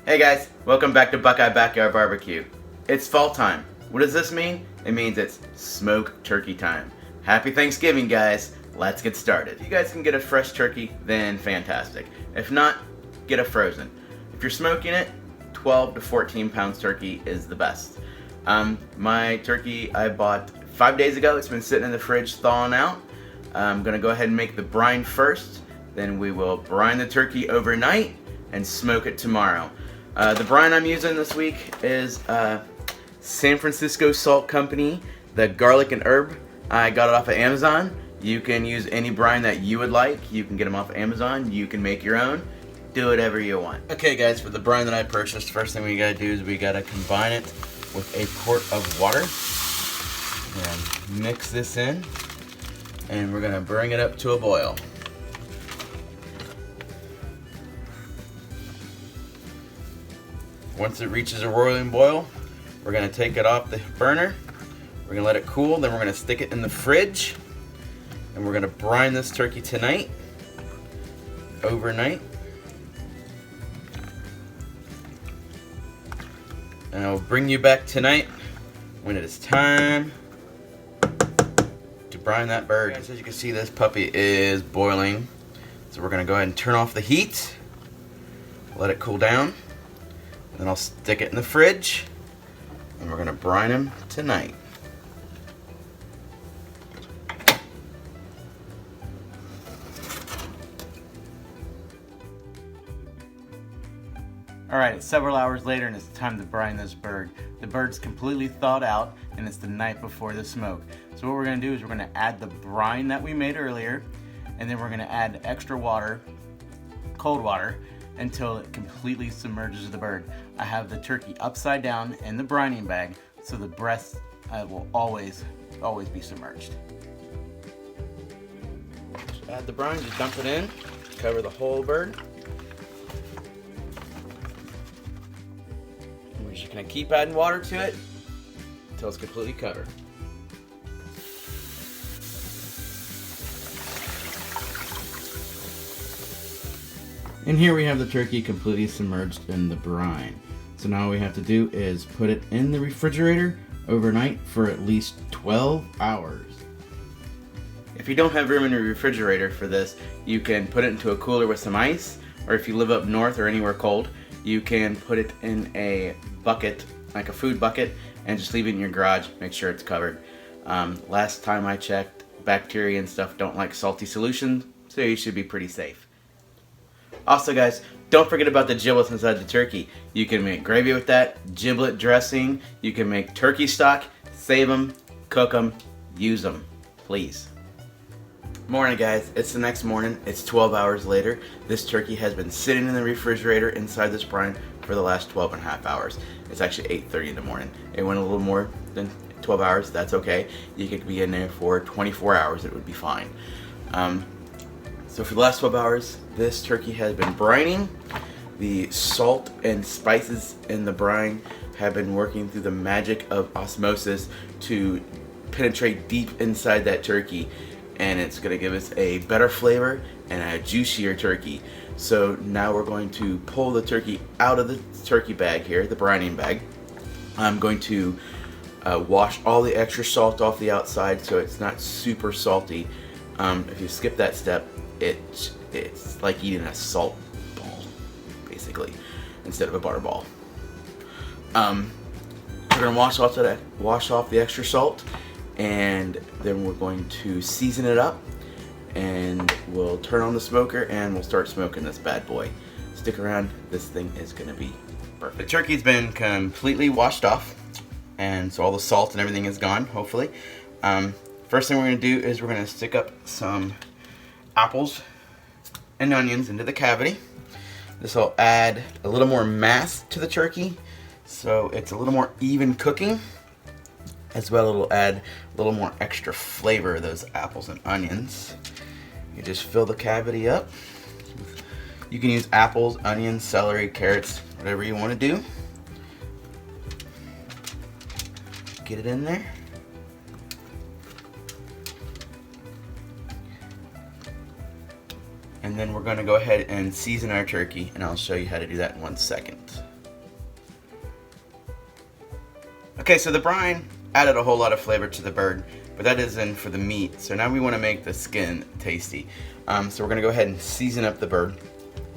Hey guys, welcome back to Buckeye Backyard Barbecue. It's fall time. What does this mean? It means it's smoke turkey time. Happy Thanksgiving, guys. Let's get started. If you guys can get a fresh turkey, then fantastic. If not, get a frozen. If you're smoking it, 12 to 14 pounds turkey is the best. My turkey I bought 5 days ago. It's been sitting in the fridge thawing out. I'm gonna go ahead and make the brine first. Then we will brine the turkey overnight and smoke it tomorrow. The brine I'm using this week is San Francisco Salt Company, the garlic and herb. I got it off of Amazon. You can use any brine that you would like. You can get them off of Amazon. You can make your own. Do whatever you want. Okay guys, for the brine that I purchased, first thing we gotta do is we gotta combine it with a quart of water. And mix this in. And we're gonna bring it up to a boil. Once it reaches a roiling boil, we're gonna take it off the burner. We're gonna let it cool, then we're gonna stick it in the fridge. And we're gonna brine this turkey tonight, overnight. And I'll bring you back tonight when it is time to brine that bird. As you can see, this puppy is boiling. So we're gonna go ahead and turn off the heat, let it cool down. Then I'll stick it in the fridge, and we're gonna brine him tonight. Alright, it's several hours later and it's time to brine this bird. The bird's completely thawed out and it's the night before the smoke. So what we're gonna do is we're gonna add the brine that we made earlier, and then we're gonna add extra water, cold water, until it completely submerges the bird. I have the turkey upside down in the brining bag, so the breast will always be submerged. Just add the brine, just dump it in, cover the whole bird. And we're just gonna keep adding water to it until it's completely covered. And here we have the turkey completely submerged in the brine. So now all we have to do is put it in the refrigerator overnight for at least 12 hours. If you don't have room in your refrigerator for this, you can put it into a cooler with some ice, or if you live up north or anywhere cold, you can put it in a bucket, like a food bucket, and just leave it in your garage, make sure it's covered. Last time I checked, bacteria and stuff don't like salty solutions, so you should be pretty safe. Also guys, don't forget about the giblets inside the turkey. You can make gravy with that, giblet dressing, you can make turkey stock, save them, cook them, use them, please. Morning guys, it's the next morning, it's 12 hours later. This turkey has been sitting in the refrigerator inside this brine for the last 12 and a half hours. It's actually 8:30 in the morning. It went a little more than 12 hours, that's okay. You could be in there for 24 hours, it would be fine. So for the last 12 hours, this turkey has been brining. The salt and spices in the brine have been working through the magic of osmosis to penetrate deep inside that turkey, and it's gonna give us a better flavor and a juicier turkey. So now we're going to pull the turkey out of the turkey bag here, the brining bag. I'm going to wash all the extra salt off the outside so it's not super salty. If you skip that step, it's like eating a salt ball, basically, instead of a butter ball. We're gonna wash off the extra salt, and then we're going to season it up, and we'll turn on the smoker and we'll start smoking this bad boy. Stick around, this thing is gonna be perfect. The turkey's been completely washed off, and so all the salt and everything is gone, hopefully. First thing we're gonna do is we're gonna stick up some apples and onions into the cavity. This will add a little more mass to the turkey, so it's a little more even cooking. As well, it'll add a little more extra flavor of those apples and onions. You just fill the cavity up. You can use apples, onions, celery, carrots, whatever you want to do. Get it in there. And then we're going to go ahead and season our turkey, and I'll show you how to do that in 1 second. Okay, so the brine added a whole lot of flavor to the bird, but that is in for the meat. So now we want to make the skin tasty. So we're gonna go ahead and season up the bird.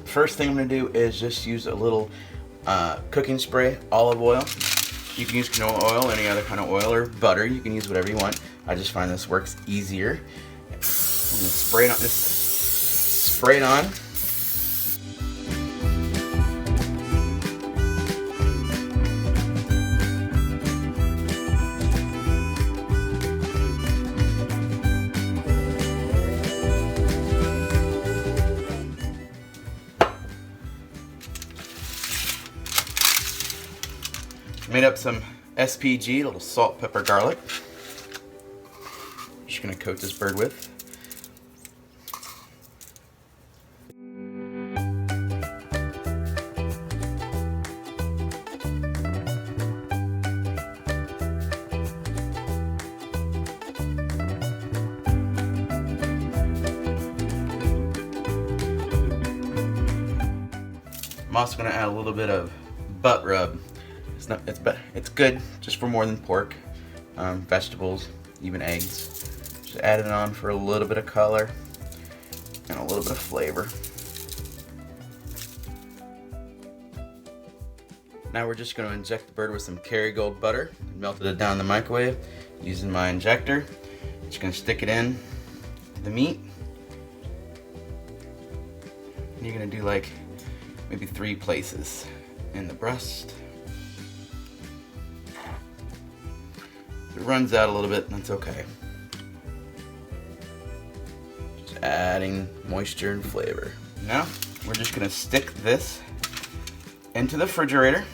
First thing I'm gonna do is just use a little cooking spray, olive oil. You can use canola oil, any other kind of oil, or butter. You can use whatever you want. I just find this works easier. I'm gonna spray it on. Spray it on. Made up some SPG, a little salt, pepper, garlic. Just gonna coat this bird with. I'm also gonna add a little bit of butt rub. It's good just for more than pork. Vegetables, even eggs. Just add it on for a little bit of color and a little bit of flavor. Now we're just going to inject the bird with some Kerrygold butter. Melted it down in the microwave using my injector. Just going to stick it in the meat. And you're going to do like maybe 3 places in the breast. If it runs out a little bit, that's okay. Just adding moisture and flavor. Now, we're just gonna stick this into the refrigerator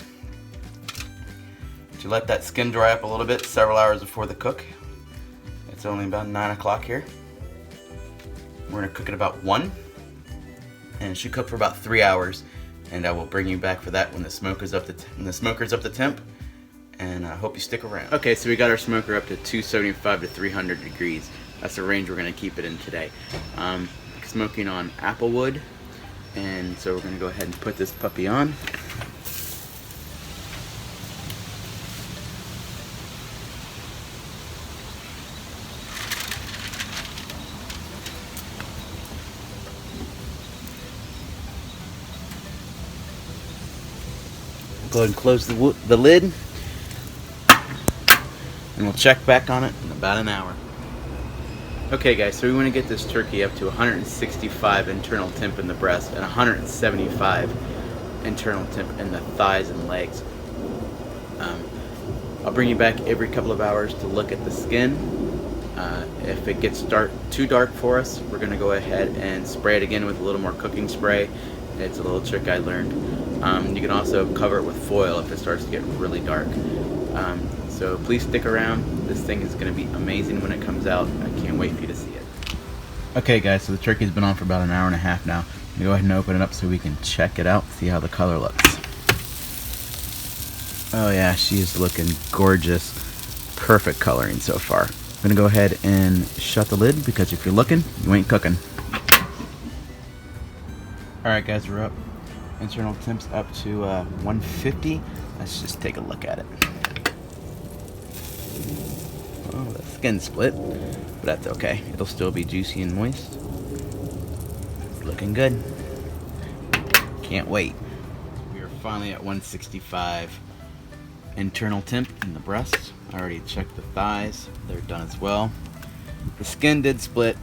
to let that skin dry up a little bit several hours before the cook. It's only about 9 o'clock here. We're gonna cook it about 1, and it should cook for about 3 hours. And I will bring you back for that when the smoker's up to temp. And I hope you stick around. Okay, so we got our smoker up to 275 to 300 degrees. That's the range we're gonna keep it in today. Smoking on apple wood, and so we're gonna go ahead and put this puppy on. Go ahead and close the lid. And we'll check back on it in about an hour. Okay guys, so we want to get this turkey up to 165 internal temp in the breast and 175 internal temp in the thighs and legs. I'll bring you back every couple of hours to look at the skin. If it gets too dark for us, we're going to go ahead and spray it again with a little more cooking spray. It's a little trick I learned. You can also cover it with foil if it starts to get really dark. So please stick around. This thing is going to be amazing when it comes out. I can't wait for you to see it. Okay guys, so the turkey's been on for about an hour and a half now. I'm going to go ahead and open it up so we can check it out, see how the color looks. Oh yeah, she is looking gorgeous. Perfect coloring so far. I'm going to go ahead and shut the lid because if you're looking, you ain't cooking. Alright guys, we're up. Internal temps up to 150. Let's just take a look at it. Oh, the skin split, but that's okay. It'll still be juicy and moist. It's looking good. Can't wait. We are finally at 165 internal temp in the breast. I already checked the thighs. They're done as well. The skin did split,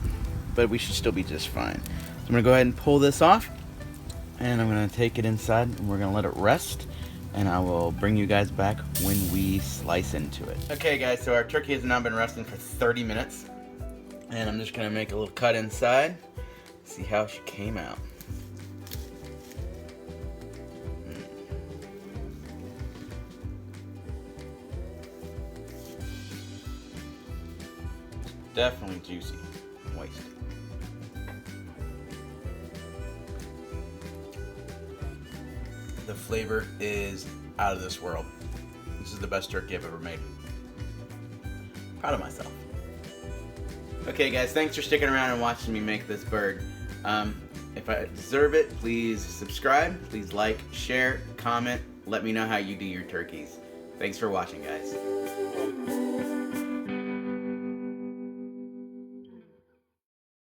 but we should still be just fine. So I'm going to go ahead and pull this off, and I'm going to take it inside, and we're going to let it rest. And I will bring you guys back when we slice into it. Okay guys, so our turkey has now been resting for 30 minutes. And I'm just gonna make a little cut inside. See how she came out. Definitely juicy, moist. The flavor is out of this world. This is the best turkey I've ever made. Proud of myself. Okay guys, thanks for sticking around and watching me make this bird. If I deserve it, please subscribe, please like, share, comment, let me know how you do your turkeys. Thanks for watching, guys.